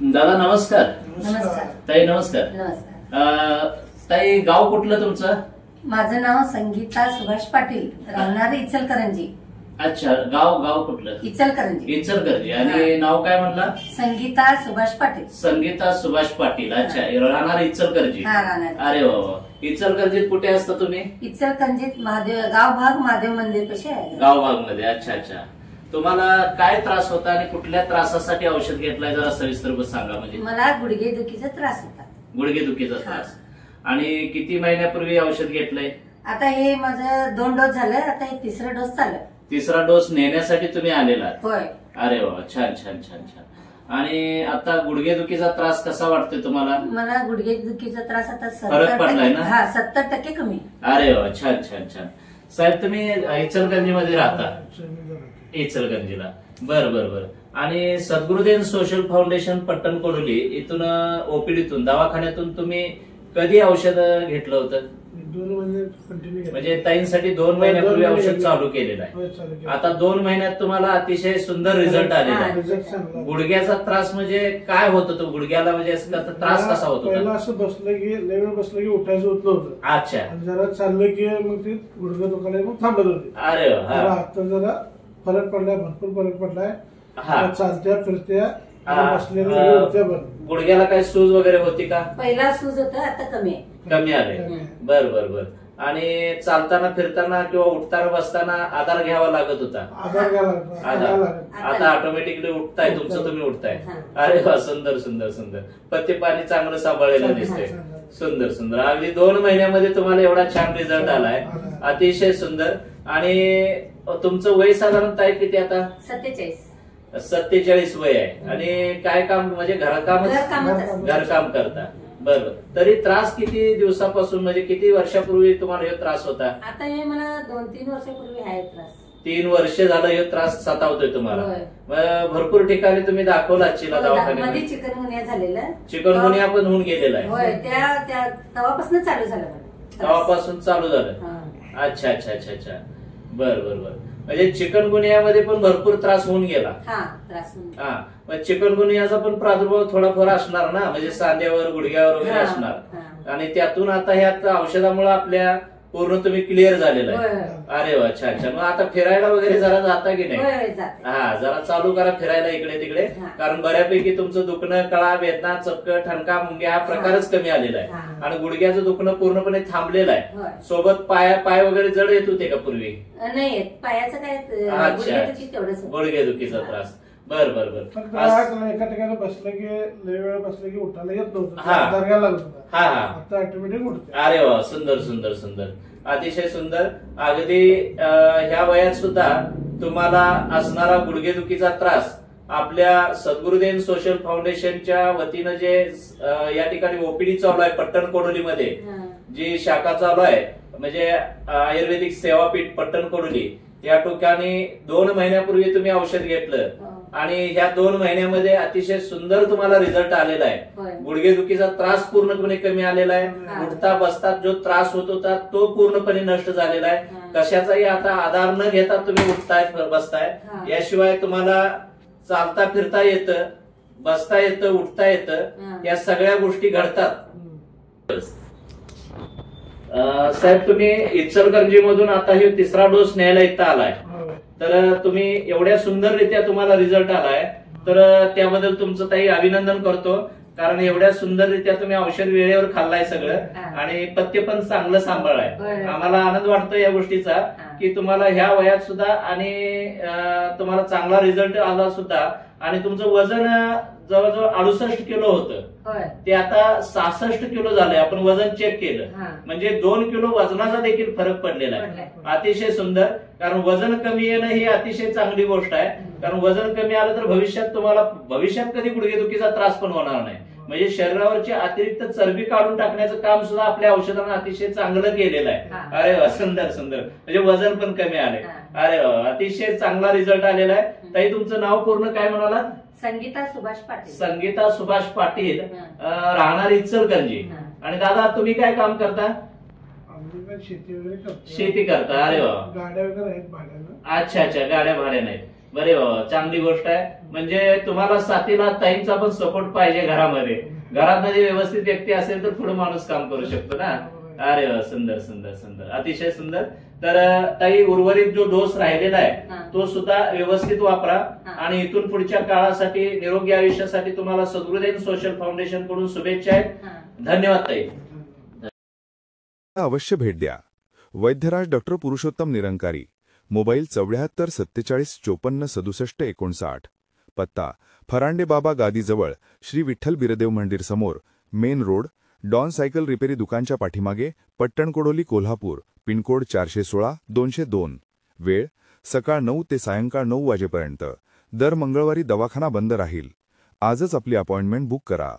दादा नमस्कार. नमस्कार ताई नमस्कार. नमस्कार. ताई गाव कुठलं तुमचं? माझं नाव संगीता सुभाष पाटील, राहणारे इचलकरंजी. अच्छा, गाव कुठलं? इचलकरंजी. इचलकरंजी. आणि नाव काय म्हणला? संगीता सुभाष पाटील. संगीता सुभाष पाटील. अच्छा, राहणार इचलकरंजी. हा, राहणार. अरे वा. इचलकरंजीत कुठे असता तुम्ही? इचलकरंजीत महादेव गाव भाग महादेव मंदिर कसे आहे? गाव भाग मध्ये. अच्छा अच्छा. तुम्हाला काय त्रास होता आणि कुठल्या त्रासासाठी औषध घेतलाय जरा सविस्तर सांगा. म्हणजे मला गुडघेदुखीचा त्रास होता. गुडघेदुखीचा त्रास. आणि किती महिन्यापूर्वी औषध घेतलंय? आता हे माझं 2 डोस झालं, आता हे 3रा डोस चालू. 3रा डोस नेण्यासाठी तुम्ही आलेला? होय. अरे वा, छान छान छान छान. आणि आता गुडघेदुखीचा त्रास कसा वाटतोय तुम्हाला? मला गुडघेदुखीचा त्रास आता फरक पडलाय ना? हा, 70% कमी. अरे वा, छान छान छान. साहेब तुम्ही इचलकरंजी मध्ये राहता? इचलकरंजीला. बर बर बर. आणि सद्गुरुदेव सोशल फाउंडेशन पट्टण कोडोली इथून ओपीडीतून दवाखान्यातून तुम्ही कधी औषध घेतलं होतं? 2 महिने कंटिन्यू. म्हणजे ताईंसाठी 2 महिन्यापूर्वी औषध चालू केलेलं आहे. आता 2 महिन्यात तुम्हाला अतिशय सुंदर रिझल्ट आलेला आहे. गुडघ्याचा त्रास म्हणजे काय होत तो गुडघ्याला? म्हणजे त्रास कसा होतो? पहिला असं बसलं की लय वेळ बसलं की उठायचं होत नव्हतं. अच्छा. जरा चाललं की मग ते गुडघं दुखायला मग थांबत होते. अरे वा. आता जरा फरक पडलाय, भरपूर फरक पडलाय. हा. चालत्या फिरत्या गुडघ्याला काय सूज वगैरे होती का? पहिला सूज होता, आता कमी आहे. कमी आले. बर बर बर. आणि चालताना फिरताना किंवा उठताना बसताना आधार घ्यावा लागत होता? आधार. आता ऑटोमॅटिकली उठताय तुमचं, तुम्ही उठताय. अरे वा, सुंदर सुंदर सुंदर. पत्ते पाणी चांगलं सांभाळलेलं दिसतंय. सुंदर सुंदर. अगदी 2 महिन्यामध्ये तुम्हाला एवढा छान रिझल्ट आलाय. अतिशय सुंदर. आणि तुमचं वय साधारणतः आहे किती आता? 47 वय आहे. आणि काय काम? म्हणजे घरकाम करता? बरोबर. तरी त्रास किती दिवसापासून, म्हणजे किती वर्षापूर्वी तुम्हाला हे त्रास होता? आता हे मला 2-3 वर्षापूर्वी आहे त्रास. 3 वर्ष झालं हे त्रास सतावतोय तुम्हाला? भरपूर ठिकाणी तुम्ही दाखवला दवाखान्यात? चिकनगुनिया झालेलं. चिकनगुनिया पण होऊन गेलेला आहे? तेव्हापासून चालू झालं. तेव्हापासून चालू झालं. अच्छा अच्छा अच्छा अच्छा. बर बर बर. म्हणजे चिकनगुनियामध्ये पण भरपूर त्रास होऊन गेला? हा. मग चिकनगुनियाचा पण प्रादुर्भाव थोडाफार असणार ना, म्हणजे सांध्यावर गुडघ्यावर वगैरे असणार. आणि त्यातून आता ह्या औषधामुळे आपल्या पूर्ण तुम्ही क्लिअर झालेला आहे. अरे वा, छान छान. मग आता फिरायला वगैरे जरा जाता की नाही? हा, जरा चालू करा फिरायला इकडे तिकडे. कारण बऱ्यापैकी तुमचं दुखणं, कळा, वेदना, चपकं, ठणका, मुंग्या हा प्रकारच कमी आलेला आहे. आणि गुडघ्याचं दुखणं पूर्णपणे थांबलेलं आहे. सोबत पाय वगैरे जड येत होते का पूर्वी? नाही, पायाचं काय. अच्छा, गुडघेदुखीचा त्रास. बर बर बर. एका ठिकाणी बसलं की लय वेळ बसलं की उठायला येत नव्हतं, लागत होता. हा. आता ऑटोमॅटिक उठते. अरे वा, सुंदर सुंदर सुंदर. अतिशय सुंदर. अगदी ह्या वयात सुद्धा तुम्हाला असणारा गुडघेदुखीचा त्रास आपल्या सद्गुरुदेव सोशल फाउंडेशनच्या वतीनं जे या ठिकाणी ओपीडी चालू आहे पट्टण कोडोलीमध्ये, जी शाखा चालू आहे, म्हणजे आयुर्वेदिक सेवापीठ पट्टण कोडोली, या ठिकाणी 2 महिन्यापूर्वी तुम्ही औषध घेतलं. आणि ह्या 2 महिन्यामध्ये अतिशय सुंदर तुम्हाला रिझल्ट आलेला आहे. गुडघेदुखीचा त्रास पूर्णपणे कमी आलेला आहे. उठता बसता जो त्रास होत होता तो पूर्णपणे नष्ट झालेला आहे. कशाचाही आता आधार न घेता तुम्ही उठताय बसताय. याशिवाय तुम्हाला चालता फिरता येतं, बसता येतं, उठता येतं. या सगळ्या गोष्टी घडतात. साहेब तुम्ही इचलकरंजी मधून आता हे 3रा डोस न्यायला इथं आलाय. तर तुम्ही एवढ्या सुंदररित्या तुम्हाला रिझल्ट आलाय, तर त्याबद्दल तुमचं ताई अभिनंदन करतो. कारण एवढ्या सुंदररित्या तुम्ही औषध वेळेवर खाल्लाय सगळं, आणि पथ्य पण चांगलं सांभाळाय. आम्हाला आनंद वाटतो या गोष्टीचा की तुम्हाला ह्या वयात सुद्धा आणि तुम्हाला चांगला रिझल्ट आला सुद्धा. आणि तुमचं वजन जवळजवळ 68 किलो होतं, ते आता 66 किलो झालंय. आपण वजन चेक केलं, म्हणजे 2 किलो वजनाचा देखील फरक पडलेला आहे. अतिशय सुंदर. कारण वजन कमी येणं ही अतिशय चांगली गोष्ट आहे. कारण वजन कमी आलं तर भविष्यात कधी गुडघेदुखीचा त्रास पण होणार नाही. म्हणजे शरीरावरची अतिरिक्त चरबी काढून टाकण्याचं काम सुद्धा आपल्या औषधानं अतिशय चांगलं केलेलं आहे. अरे वा, सुंदर सुंदर. म्हणजे वजन पण कमी आले. अरे वा, अतिशय चांगला रिझल्ट आलेला आहे. ताई तुमचं नाव पूर्ण काय म्हणालात? संगीता सुभाष पाटील. संगीता सुभाष पाटील, राहणार इचलकरंजी. आणि दादा तुम्ही काय काम करता? शेती वगैरे करतो. शेती करता. अरे वा, गाड्या वगैरे आहेत भाड्यानं. अच्छा अच्छा, गाड्या भाड्याने आहेत. बरे बाबा, चांगली गोष्ट आहे. म्हणजे तुम्हाला साथीला ताईंचा पण सपोर्ट पाहिजे घरामध्ये. घरामध्ये व्यवस्थित व्यक्ती असेल तर पुढे माणूस काम करू शकतो ना. अरे वा, सुंदर सुंदर सुंदर, अतिशय सुंदर. तर ताई, उर्वरित जो डोस राहिलेला आहे तो सुद्धा व्यवस्थित वापरा आणि इथून पुढच्या काळासाठी, निरोगी आयुष्यासाठी तुम्हाला सद्गुरुदेव सोशल फाउंडेशन कडून शुभेच्छा आहेत. धन्यवाद ताई. अवश्य भेट द्या. वैद्यराज डॉक्टर पुरुषोत्तम निरंकारी. मोबाईल 74 47 54 67 59. पत्ता फरांडे बाबा गादीजवळ, श्री विठ्ठल बिरदेव मंदिर समोर, मेन रोड, डॉन सायकल रिपेरी दुकानच्या पाठीमागे, पट्टणकोडोली, कोल्हापूर. पिनकोड 416 202. वेळ सकाळ 9 ते सायंकाळ 9 वाजेपर्यंत. दर मंगळवारी दवाखाना बंद राहील. आजच आपली अपॉइंटमेंट बुक करा.